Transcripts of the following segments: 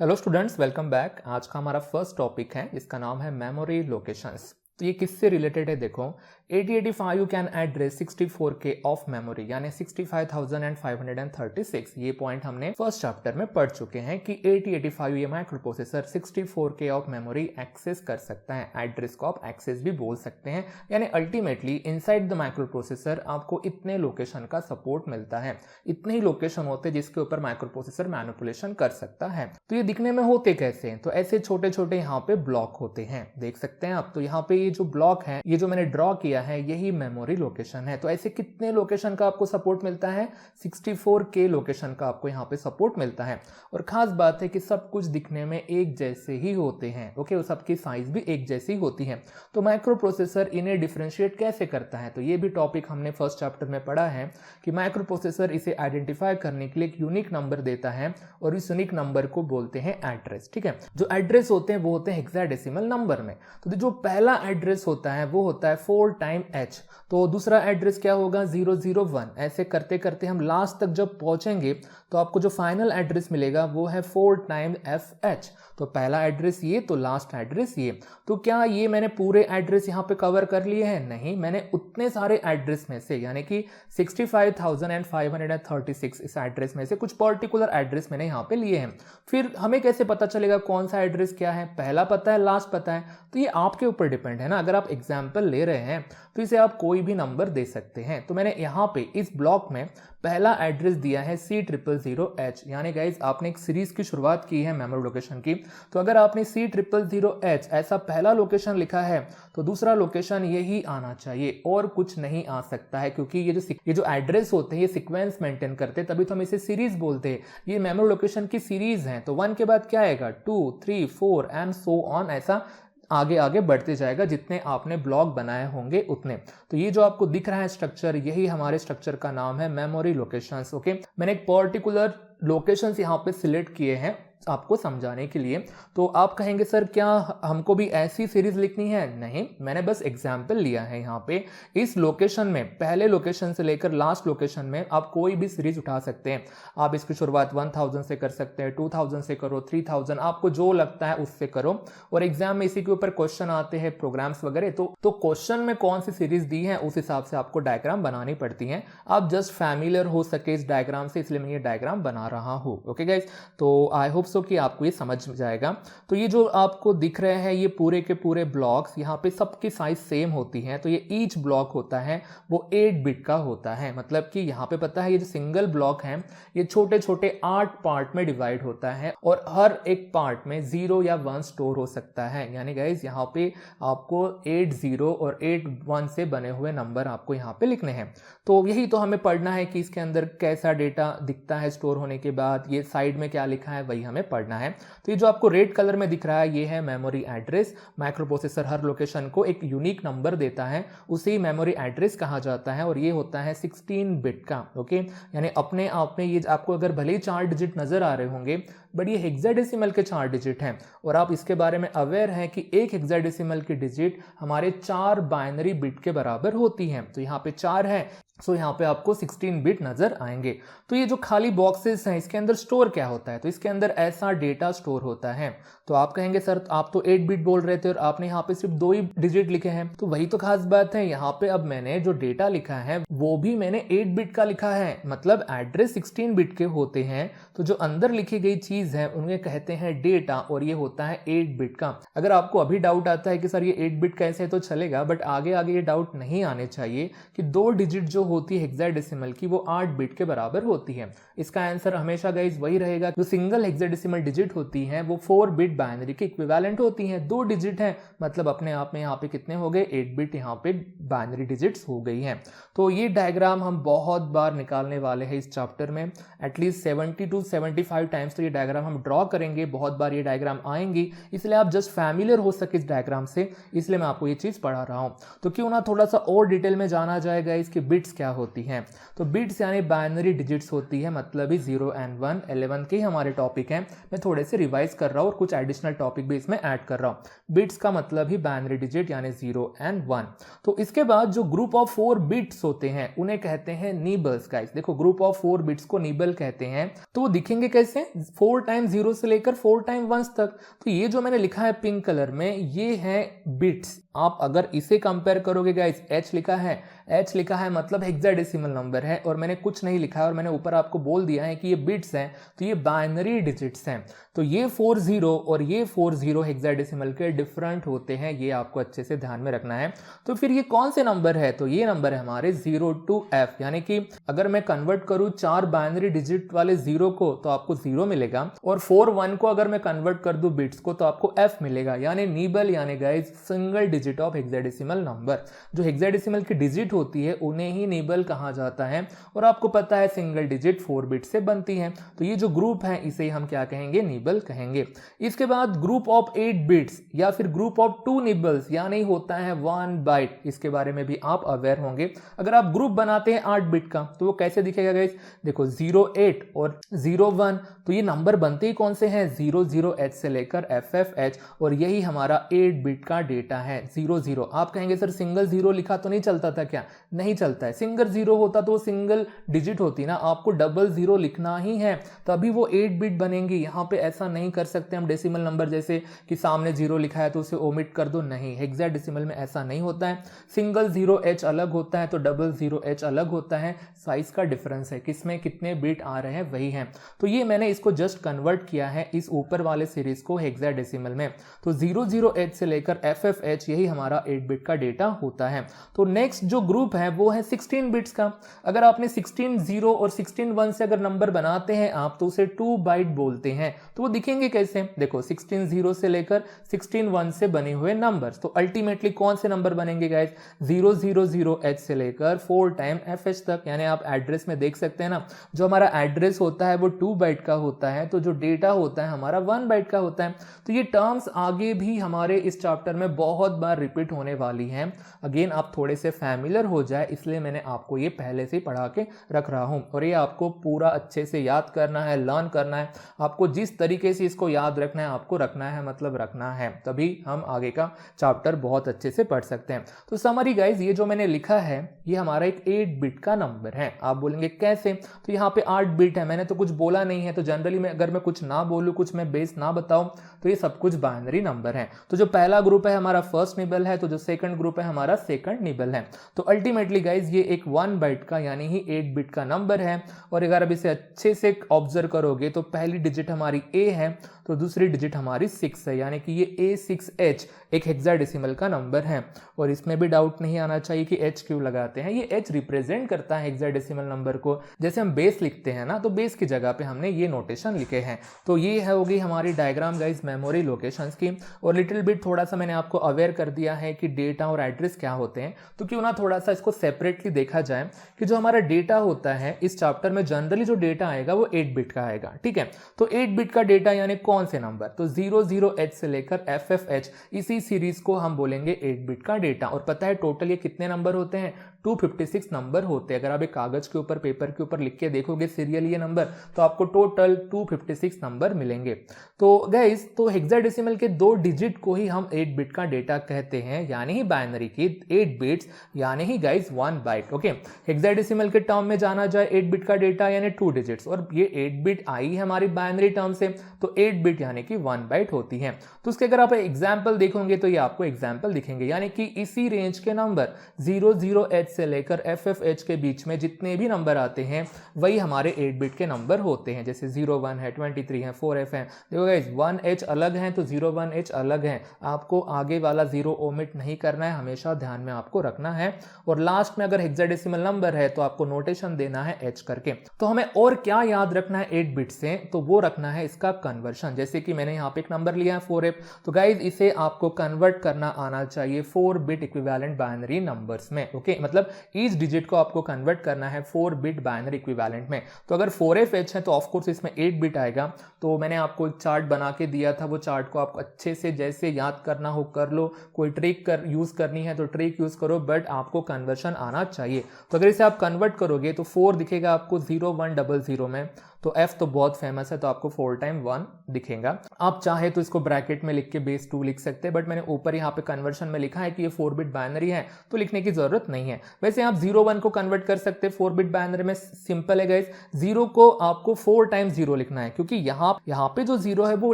Hello students, welcome back. आज का हमारा फर्स्ट टॉपिक है जिसका नाम है मेमोरी लोकेशंस। तो ये किससे रिलेटेड है? देखो, 8085 can address 64K of memory, यानी 65,536। ये पॉइंट हमने फर्स्ट चैप्टर में पढ़ चुके हैं कि 8085 ये microprocessor 64K of memory access कर सकता है। एड्रेस को आप एक्सेस भी बोल सकते हैं, यानी ultimately inside the micro processor आपको इतने लोकेशन का सपोर्ट मिलता है। इतने ही लोकेशन होते हैं जिसके ऊपर माइक्रो प्रोसेसर मैनिपुलेशन कर सकता है। तो ये दिखने में होते कैसे हैं? तो ऐसे छोटे छोटे यहाँ पे ब्लॉक होते हैं, देख सकते हैं आप। तो यहाँ पे ये जो ब्लॉक है, ये जो मैंने ड्रॉ किया है, यही मेमोरी लोकेशन है। तो ऐसे कितने लोकेशन का आपको सपोर्ट मिलता है? 64K लोकेशन का आपको यहाँ पे सपोर्ट मिलता है। और खास बात है कि सब कुछ दिखने में एक जैसे ही होते हैं। ओके, वो सबकी साइज भी एक जैसी होती है। तो माइक्रो प्रोसेसर इन्हें डिफरेंशिएट कैसे करता है? तो ये भी टॉपिक हमने फर्स्ट चैप्टर में पढ़ा है कि माइक्रो प्रोसेसर इसे आइडेंटिफाई करने के लिए एक यूनिक नंबर देता है और इस यूनिक नंबर को बोलते हैं एड्रेस। ठीक है, जो एड्रेस होते हैं वो होते हैं हेक्साडेसिमल नंबर में। तो जो पहला एड्रेस होता है वो होता है 4 टाइम H। तो दूसरा एड्रेस क्या होगा? 001। ऐसे करते करते हम लास्ट तक जब पहुंचेंगे तो आपको जो फाइनल एड्रेस मिलेगा वो है 4 टाइम FH। तो पहला एड्रेस ये, तो लास्ट एड्रेस ये। तो क्या ये मैंने पूरे एड्रेस यहाँ पे कवर कर लिए हैं? नहीं, मैंने उतने सारे एड्रेस में से, यानी कि 65,536 इस एड्रेस में से कुछ पर्टिकुलर एड्रेस मैंने यहाँ पे लिए हैं। फिर हमें कैसे पता चलेगा कौन सा एड्रेस क्या है? पहला पता है, लास्ट पता है? तो ये आपके ऊपर डिपेंड है ना। अगर आप एग्जाम्पल ले रहे हैं तो इसे आप कोई भी नंबर दे सकते हैं। तो मैंने यहाँ पे इस ब्लॉक में पहला एड्रेस दिया है C000H, यानी गाइज आपने एक सीरीज की शुरुआत की है मेमोरी लोकेशन की। तो अगर आपने C000H ऐसा पहला लोकेशन लिखा है तो दूसरा लोकेशन यही आना चाहिए और कुछ नहीं आ सकता है, क्योंकि ये जो एड्रेस होते हैं ये सीक्वेंस मेंटेन करते हैं, तभी तो हम इसे सीरीज बोलते हैं। ये मेमोरी लोकेशन की सीरीज है। तो 1 के बाद क्या आएगा? 2, 3, 4 एंड सो ऑन, ऐसा आगे आगे बढ़ते जाएगा। जितने आपने ब्लॉक बनाए होंगे उतने। तो ये जो आपको दिख रहा है स्ट्रक्चर, यही हमारे स्ट्रक्चर का नाम है मेमोरी लोकेशंस। ओके, मैंने एक पर्टिकुलर लोकेशंस यहाँ पे सिलेक्ट किए हैं आपको समझाने के लिए। तो आप कहेंगे सर क्या हमको भी ऐसी सीरीज लिखनी है? नहीं, मैंने बस एग्जाम्पल लिया है यहाँ पे। इस लोकेशन में पहले लोकेशन से लेकर लास्ट लोकेशन में आप कोई भी सीरीज उठा सकते हैं। आप इसकी शुरुआत 1000 से कर सकते हैं, 2000 से करो, 3000, आपको जो लगता है उससे करो। और एग्जाम में इसी के ऊपर क्वेश्चन आते हैं, प्रोग्राम्स वगैरह। तो क्वेश्चन में कौन सी सीरीज दी है उस हिसाब से आपको डायग्राम बनानी पड़ती है। आप जस्ट फैमिलियर हो सके इस डायग्राम से, इसलिए मैं ये डायग्राम बना रहा हूँ। ओके गाइज, तो आई होप सो कि आपको ये समझ जाएगा। तो ये जो आपको दिख रहे हैं ये पूरे के पूरे ब्लॉक्स, यहाँ पे सबकी साइज सेम होती है। तो ये ईच ब्लॉक होता है वो 8 बिट का होता है। मतलब कि यहाँ पे पता है ये जो सिंगल ब्लॉक है ये छोटे छोटे 8 पार्ट में डिवाइड होता है और हर एक पार्ट में 0 या 1 स्टोर हो सकता है। यानी गाइज यहाँ पे आपको 8 0 और 8 1 से बने हुए नंबर आपको यहाँ पे लिखने हैं। तो यही तो हमें पढ़ना है कि इसके अंदर कैसा डेटा दिखता है स्टोर होने के बाद, ये साइड में क्या लिखा है वही हमें पढ़ना है। तो ये जो आपको रेड कलर में दिख रहा है ये है मेमोरी एड्रेस। माइक्रो प्रोसेसर हर लोकेशन को एक यूनिक नंबर देता है, उसे मेमोरी एड्रेस कहा जाता है और ये होता है 16 बिट का। ओके, यानी अपने आप में ये आपको अगर भले ही 4 डिजिट नजर आ रहे होंगे, बट ये हेक्साडेसिमल के 4 डिजिट हैं। और आप इसके बारे में अवेयर हैं कि एक हेक्साडेसिमल की डिजिट हमारे 4 बाइनरी बिट के बराबर होती है। तो यहाँ पे 4 है, सो यहाँ पे आपको 16 बिट नजर आएंगे। तो ये जो खाली बॉक्सेस हैं इसके अंदर स्टोर क्या होता है? तो इसके अंदर ऐसा डेटा स्टोर होता है। तो आप कहेंगे सर आप तो 8 बिट बोल रहे थे और आपने यहाँ पे सिर्फ 2 ही डिजिट लिखे हैं। तो वही तो खास बात है, यहाँ पे अब मैंने जो डेटा लिखा है वो भी मैंने 8 बिट का लिखा है। मतलब एड्रेस 16 बिट के होते हैं, तो जो अंदर लिखी गई चीज है उन्हें कहते हैं डेटा, और ये होता है 8 बिट का। अगर आपको अभी डाउट आता है कि सर ये 8 बिट कैसे है, तो चलेगा, बट आगे आगे ये डाउट नहीं आने चाहिए कि 2 डिजिट जो होती है हेक्साडेसिमल की वो 8 बिट के बराबर होती है। इसका आंसर हमेशा गाइस वही रहेगा। जो सिंगल हेक्साडेसिमल डिजिट होती है वो 4 बिट बाइनरी के इक्विवेलेंट होती हैं। 2 डिजिट है, मतलब अपने आप में यहाँ पे कितने हो गए? 8 बिट यहाँ पे बाइनरी डिजिट्स हो गई हैं। तो ये डायग्राम हम बहुत बार निकालने वाले हैं इस चैप्टर में, एटलीस्ट 70 to 75 टाइम्स तो ये डायग्राम हम ड्रॉ करेंगे। बहुत बार ये डायग्राम आएंगी, इसलिए आप जस्ट फैमिलियर हो सके इस डायग्राम से, इसलिए मैं आपको ये चीज पढ़ा रहा हूँ। तो क्यों ना थोड़ा सा और डिटेल में जाना जाएगा इसके बिट्स क्या होती हैं? तो बिट्स यानी बाइनरी डिजिट्स होती है, मतलब ही 0 and 1 11 के हमारे टॉपिक हैं। मैं थोड़े से रिवाइज कर रहा हूँ और कुछ एडिशनल टॉपिक भी इसमें ऐड कर रहा हूँ। बिट्स का मतलब ही बाइनरी डिजिट यानी 0 and 1। तो इसके बाद जो ग्रुप ऑफ 4 बिट्स होते हैं उन्हें कहते हैं नीबल्स। गाइस देखो, ग्रुप ऑफ 4 बिट्स को नीबल कहते हैं। तो वो दिखेंगे कैसे? 4 टाइम 0 से लेकर 4 टाइम 1 तक। तो ये जो मैंने लिखा है पिंक कलर में, ये है बिट्स। आप अगर इसे कंपेयर करोगे गाइस, एच लिखा है मतलब हेक्साडेसिमल नंबर है, और मैंने कुछ नहीं लिखा है और मैंने ऊपर आपको बोल दिया है कि ये बिट्स हैं, तो ये बाइनरी डिजिट्स हैं। तो ये 40 और ये 40 हेक्साडेसिमल के डिफरेंट होते हैं, ये आपको अच्छे से ध्यान में रखना है। तो फिर ये कौन से नंबर है? तो ये नंबर है हमारे 0 to F, यानी कि अगर मैं कन्वर्ट करूं 4 बाइनरी डिजिट वाले 0 को तो आपको 0 मिलेगा, और 4 1 को अगर मैं कन्वर्ट कर दूं बिट्स को तो आपको F मिलेगा, यानी नीबल यानी guys single digit of hexadecimal number. जो हेक्साडेसिमल की डिजिट होती है उन्हें ही नीबल कहा जाता है, और आपको पता है सिंगल डिजिट 4 बिट से बनती है। तो ये जो ग्रुप है इसे हम क्या कहेंगे? नीबल कहेंगे। इसके बाद ग्रुप ऑफ 8 बिट्स या फिर ग्रुप ऑफ 2 निबल्स यानी होता है 1 बाइट। इसके बारे में भी आप अवेयर होंगे। अगर आप ग्रुप बनाते हैं 8 बिट का तो वो कैसे दिखेगा गाइस? देखो 0 8 और 0 1, तो ये नंबर बनते ही कौन से हैं? 0 0 H से लेकर FF H, और यही हमारा 8 बिट का डेटा है 0 0। आप कहेंगे सर सिंगल 0 लिखा तो नहीं चलता था क्या? नहीं चलता है। सिंगल 0 होता तो सिंगल डिजिट होती ना, आपको डबल 0 लिखना ही है तभी वो 8 बिट बनेंगी। यहाँ पे ऐसा नहीं कर सकते हम डेसिमल नंबर जैसे कि सामने 0 लिखा है तो उसे ओमिट कर दो, नहीं। हेक्साडेसिमल में ऐसा नहीं होता है। सिंगल 0 H अलग होता है तो डबल 0 H अलग होता है। साइज का डिफरेंस है, किसमें कितने बिट आ रहे हैं वही है। तो ये मैंने इसको जस्ट कन्वर्ट किया है इस ऊपर वाले सीरीज को हेक्साडेसिमल में। तो 0 0 H से लेकर FF H यही हमारा 8 बिट का डेटा होता है। तो नेक्स्ट जो ग्रुप है वो है 16 बिट्स का। अगर आपने 16 0 और 16 1 से अगर नंबर बनाते हैं आप तो उसे 2 बाइट बोलते हैं। तो वो दिखेंगे कैसे? देखो 16 0 से लेकर 16 1 से बने हुए नंबर्स। तो अल्टीमेटली कौन से नंबर बनेंगे गाइस? 0 0 0 H से लेकर 4 टाइम FH तक। यानी आप एड्रेस में देख सकते हैं ना, जो हमारा एड्रेस होता है वो 2 बाइट का होता है, तो जो डेटा होता है हमारा 1 बाइट का होता है। तो ये टर्म्स आगे भी हमारे इस चैप्टर में बहुत बार रिपीट होने वाली हैं। अगेन आप थोड़े से फैमिलियर हो जाए इसलिए मैंने आपको ये पहले से पढ़ा के रख रहा हूं, और ये आपको पूरा अच्छे से याद करना है, लर्न करना है। आपको जिस तरीके से इसको याद रखना है आपको रखना है, मतलब रखना है, तभी हम आगे का चैप्टर बहुत अच्छे से पढ़ सकते हैं। तो समरी गाइज, ये जो मैंने लिखा है ये हमारा एक 8 बिट का नंबर है। आप बोलेंगे कैसे? तो यहाँ पे 8 बिट है, मैंने तो कुछ बोला नहीं है। तो जनरली मैं अगर मैं कुछ ना बोलूँ, कुछ मैं बेस ना बताऊं तो ये सब कुछ बाइनरी नंबर है। तो जो पहला ग्रुप है हमारा फर्स्ट निबल है, तो जो सेकंड ग्रुप है हमारा सेकंड निबल है। तो अल्टीमेटली गाइज ये एक 1 बाइट का यानी ही 8 बिट का नंबर है। और अगर अब इसे अच्छे से ऑब्जर्व करोगे तो पहली डिजिट हमारी A है तो दूसरी डिजिट हमारी 6 है, यानी कि ये A6H एक हेक्साडेसिमल का नंबर है। और इसमें भी डाउट नहीं आना चाहिए कि H क्यों लगाते हैं। ये H रिप्रेजेंट करता है हेक्साडेसिमल नंबर को। जैसे हम बेस लिखते हैं ना, तो बेस की जगह पे हमने ये नोटेशन लिखे हैं। तो ये होगी हमारी डायग्राम गाइज मेमोरी लोकेशंस की। और लिटिल बिट थोड़ा सा मैंने आपको अवेयर कर दिया है कि डेटा और एड्रेस क्या होते हैं। तो क्यों ना थोड़ा सा इसको सेपरेटली देखा जाए कि जो हमारा डेटा होता है इस चैप्टर में जनरली जो डेटा आएगा वो 8 बिट का आएगा, ठीक है। तो 8 बिट का डेटा यानी कौन से नंबर? तो 0 0 H से लेकर FF H, इसी सीरीज को हम बोलेंगे 8 बिट का डेटा। और पता है टोटल ये कितने नंबर होते हैं? 256 नंबर होते हैं। अगर आप एक कागज के ऊपर, पेपर के ऊपर लिख के देखोगे सीरियल ये नंबर, तो आपको टोटल 256 नंबर मिलेंगे। तो गाइस, तो हेक्साडेसिमल के 2 डिजिट को ही हम 8 बिट का डेटा कहते हैं, यानी ही बाइनरी की 8 बिट्स यानी ही गाइस 1 बाइट। ओके, हेक्साडेसिमल के टर्म में जाना जाए 8 बिट का डेटा यानी 2 डिजिट्स, और ये 8 बिट आई हमारी बाइनरी टर्म से, तो 8 बिट यानी कि 1 बाइट होती है। तो उसके अगर आप एग्जाम्पल देखोगे तो ये आपको एग्जाम्पल दिखेंगे, यानी कि इसी रेंज के नंबर 0 0 H से लेकर FF H के बीच में जितने भी नंबर आते हैं वही हमारे 8 बिट के नंबर होते हैं। जैसे 01 है, 23 है, 4F है। देखो गाइस, 1H अलग है तो 01H अलग है। आपको आगे वाला 0 ओमिट नहीं करना है, हमेशा ध्यान में आपको रखना है। और लास्ट में अगर हेक्साडेसिमल नंबर है तो आपको नोटेशन देना है H करके। तो हमें और क्या याद रखना है 8 बिट से? तो वो रखना है इसका कन्वर्शन। जैसे कि मैंने यहाँ पे एक नंबर लिया है 4F, तो गाइज इसे आपको कन्वर्ट करना आना चाहिए 4 बिट इक्विवेलेंट बाइनरी नंबर्स में। ओके, मतलब मतलब ईच डिजिट को आपको कन्वर्ट करना है 4 बिट बाइनरी इक्विवेलेंट में। तो अगर 4FH है तो ऑफकोर्स इसमें 8 बिट आएगा। तो मैंने आपको एक चार्ट बना के दिया था, वो चार्ट को आपको अच्छे से जैसे याद करना हो कर लो, कोई ट्रिक यूज करनी है तो ट्रिक यूज करो, बट आपको कन्वर्शन आना चाहिए। तो अगर इसे आप कन्वर्ट करोगे तो 4 दिखेगा आपको 0100 में, तो F तो बहुत फेमस है तो आपको 4 टाइम 1 दिखेगा। आप चाहे तो इसको ब्रैकेट में लिख के बेस 2 लिख सकते हैं, बट मैंने ऊपर यहाँ पे कन्वर्शन में लिखा है कि ये 4 बिट बाइनरी है तो लिखने की जरूरत नहीं है। वैसे आप 01 को कन्वर्ट कर सकते हैं 4 बिट बाइनरी में, सिंपल है गाइस। 0 को आपको 4 टाइम 0 लिखना है, क्योंकि यहाँ पे जो 0 है वो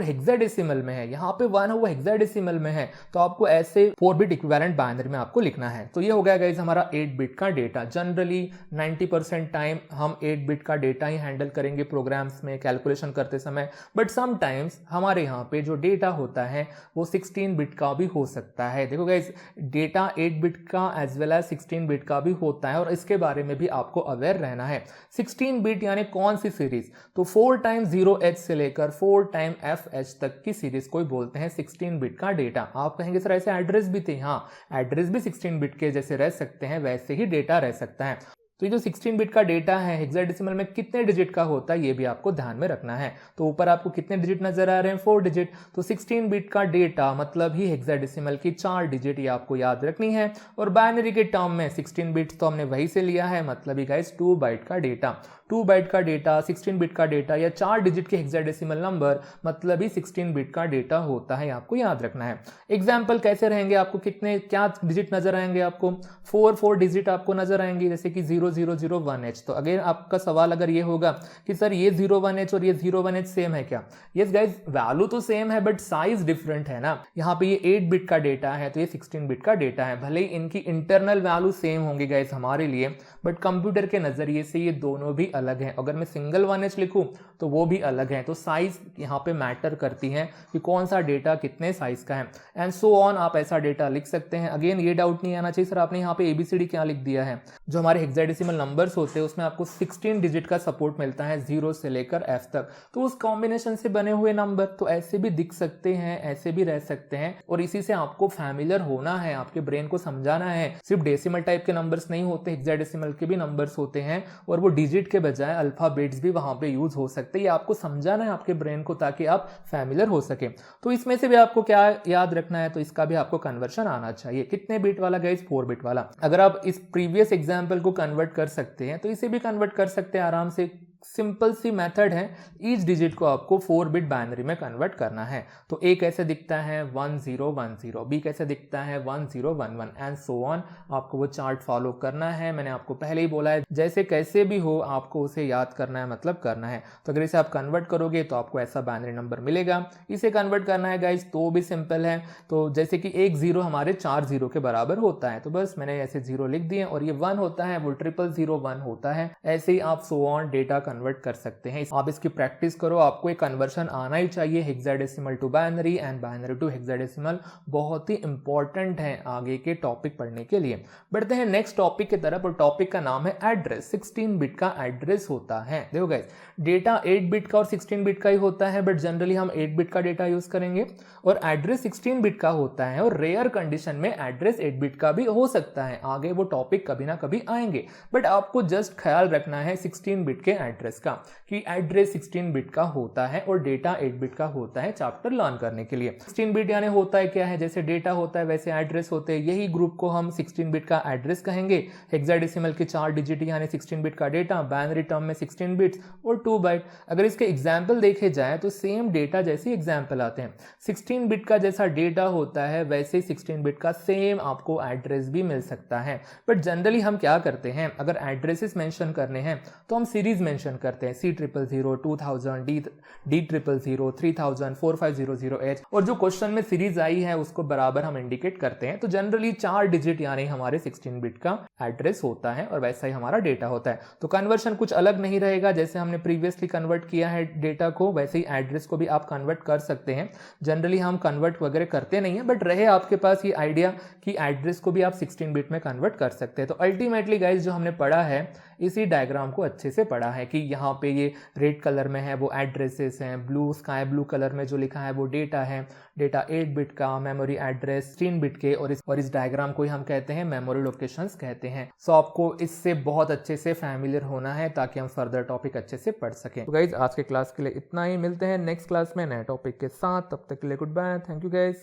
हेक्साडेसिमल में है, यहाँ पे 1 है वो हेक्साडेसिमल में है, तो आपको ऐसे 4 बिट इक्विवेलेंट बाइनरी में आपको लिखना है। तो ये हो गया गाइस हमारा 8 बिट का डेटा। जनरली 90% टाइम हम 8 बिट का डेटा ही हैंडल करेंगे प्रोग्राम्स में कैलकुलेशन करते समय, बट समटाइम्स हमारे यहाँ पे जो डेटा होता है वो 16 बिट का भी हो सकता है। देखो गाइस, डेटा 8 बिट का एज वेल एज 16 बिट का भी होता है और इसके बारे में भी आपको अवेयर रहना है। 16 बिट यानी कौन सी सीरीज, तो 4 टाइम 0H से लेकर 4 टाइम FH तक की सीरीज को बोलते हैं 16 बिट का डेटा। आप कहेंगे सर ऐसे एड्रेस भी थे, हाँ एड्रेस भी 16 बिट के जैसे रह सकते हैं, वैसे ही डेटा रह सकता है। तो ये जो 16 बिट का डेटा है हेक्साडेसिमल में कितने डिजिट का होता है ये भी आपको ध्यान में रखना है। तो ऊपर आपको कितने डिजिट नजर आ रहे हैं, 4 डिजिट। तो 16 बिट का डेटा मतलब ही हेक्साडेसिमल की 4 डिजिट, ये आपको याद रखनी है। और बाइनरी के टर्म में 16 बिट तो हमने वही से लिया है, मतलब ही गाइस 2 बाइट का डेटा। 2 बाइट का डेटा, 16 बिट का डेटा या 4 डिजिट के हेक्साडेसिमल नंबर मतलब ही 16 बिट का डेटा होता है, आपको याद रखना है। एग्जाम्पल कैसे रहेंगे, आपको कितने क्या डिजिट नजर आएंगे, आपको 4 डिजिट आपको नजर आएंगे, जैसे कि 0001H। तो अगेन आपका सवाल अगर ये होगा कि सर ये 01H और ये 01H सेम है क्या? यस गाइज, वैल्यू तो सेम है बट साइज डिफरेंट है ना। यहाँ पे ये 8 बिट का डेटा है तो ये 16 बिट का डेटा है, भले ही इनकी इंटरनल वैल्यू सेम होंगे गाइज हमारे लिए, बट कंप्यूटर के नजरिए से ये दोनों भी अलग हैं। अगर मैं सिंगल 1H लिखूं तो वो भी अलग है। तो साइज यहाँ पे मैटर करती है कि कौन सा डेटा कितने साइज का है, एंड सो ऑन। आप ऐसा डेटा लिख सकते हैं। अगेन ये डाउट नहीं आना चाहिए सर आपने यहाँ पे ABCD क्या लिख दिया है। जो हमारे हेक्साडेसिमल नंबर्स होते हैं उसमें आपको 16 डिजिट का सपोर्ट मिलता है 0 से लेकर F तक। तो उस कॉम्बिनेशन से बने हुए नंबर तो ऐसे भी दिख सकते हैं, ऐसे भी रह सकते हैं, और इसी से आपको फैमिलियर होना है, आपके ब्रेन को समझाना है। सिर्फ डेसिमल टाइप के नंबर्स नहीं होते, हेक्साडेसिमल के भी नंबर्स होते हैं, और वो डिजिट के बजाय अल्फाबेट्स भी वहां पे यूज हो सकते हैं। ये आपको समझाना है आपके ब्रेन को, ताकि आप फैमिलियर हो सके। तो इसमें से भी आपको क्या याद रखना है, तो इसका भी आपको कन्वर्शन आना चाहिए। कितने बिट वाला गाइस, 4 बिट वाला। अगर आप इस प्रीवियस एग्जाम्पल को कन्वर्ट कर सकते हैं तो इसे भी कन्वर्ट कर सकते हैं आराम से। सिंपल सी मेथड है, ईच डिजिट को आपको 4 बिट बाइनरी में कन्वर्ट करना है। तो A कैसे दिखता है 1010, B कैसे दिखता है 1011 एंड सो ऑन। आपको वो चार्ट फॉलो करना है। मैंने आपको पहले ही बोला है जैसे कैसे भी हो आपको उसे याद करना है, मतलब करना है। तो अगर इसे आप कन्वर्ट करोगे तो आपको ऐसा बाइनरी नंबर मिलेगा। इसे कन्वर्ट करना है गाइस तो भी सिंपल है। तो जैसे कि एक 0 हमारे 4 0 के बराबर होता है, तो बस मैंने ऐसे 0 लिख दिए, और ये 1 होता है वो 0001 होता है। ऐसे ही आप सो ऑन डेटा कन्वर्ट कर सकते हैं। आप इसकी प्रैक्टिस करो, आपको एक कन्वर्शन आना ही चाहिए hexadecimal to binary and binary to hexadecimal. बहुत ही इंपॉर्टेंट है आगे के टॉपिक पढ़ने के लिए। बढ़ते हैं नेक्स्ट टॉपिक की तरफ, और टॉपिक का नाम है एड्रेस। 16 बिट का एड्रेस होता है। देखो गाइस, डेटा 8 बिट का और 16 बिट का ही होता है, बट जनरली हम 8 बिट का डेटा यूज करेंगे, और एड्रेस 16 बिट का होता है, और रेयर कंडीशन में एड्रेस 8 बिट का भी हो सकता है। आगे वो टॉपिक कभी ना कभी आएंगे, बट आपको जस्ट ख्याल रखना है 16 बिट के एड्रेस का, कि एड्रेस 16 बिट का होता है और डेटा 8 बिट का होता है, चैप्टर लर्न करने के लिए। 16 बिट यानी होता है क्या है, जैसे डेटा होता है वैसे एड्रेस होते हैं। यही ग्रुप को हम 16 बिट का एड्रेस कहेंगे। हेक्साडेसिमल के 4 डिजिट यानी 16 बिट का डेटा, बाइनरी टर्म में 16 बिट्स और 2 बाइट। अगर इसके एग्जाम्पल देखे जाए तो सेम डेटा जैसे एग्जाम्पल आते हैं। 16 बिट का जैसा डेटा होता है वैसे 16 बिट का सेम आपको एड्रेस भी मिल सकता है। बट जनरली हम क्या करते हैं, अगर एड्रेसेस मेंशन करने हैं तो हम सीरीज मेंशन करते हैं, C000, 2000, D000, 3000, 4500H, और जो क्वेश्चन में सीरीज आई है उसको बराबर हम इंडिकेट करते हैं। तो जनरली 4 डिजिट यानी हमारे 16 बिट का एड्रेस होता है, और वैसा ही हमारा डेटा होता है। तो कन्वर्शन कुछ अलग नहीं रहेगा, जैसे हमने प्रीवियसली कन्वर्ट किया है डेटा को, वैसे ही एड्रेस को भी आप कन्वर्ट कर सकते हैं। जनरली हम कन्वर्ट वगैरह करते नहीं है, बट रहे आपके पास ये आइडिया कि एड्रेस को भी आप 16 बिट में कन्वर्ट कर सकते हैं। तो अल्टीमेटली गाइज जो हमने पढ़ा है इसी डायग्राम को अच्छे से पढ़ा है कि कि यहाँ पे ये रेड कलर में है वो एड्रेसेस हैं, ब्लू स्काई ब्लू कलर में जो लिखा है वो डेटा है, डेटा 8 बिट का, मेमोरी एड्रेस 16 बिट के, और इस डायग्राम को ही हम कहते हैं मेमोरी लोकेशंस कहते हैं। सो आपको इससे बहुत अच्छे से फैमिलियर होना है ताकि हम फर्दर टॉपिक अच्छे से पढ़ सकें। तो गाइज आज के क्लास के लिए इतना ही, मिलते हैं नेक्स्ट क्लास में नए टॉपिक के साथ, तब तक के लिए goodbye, thank you guys.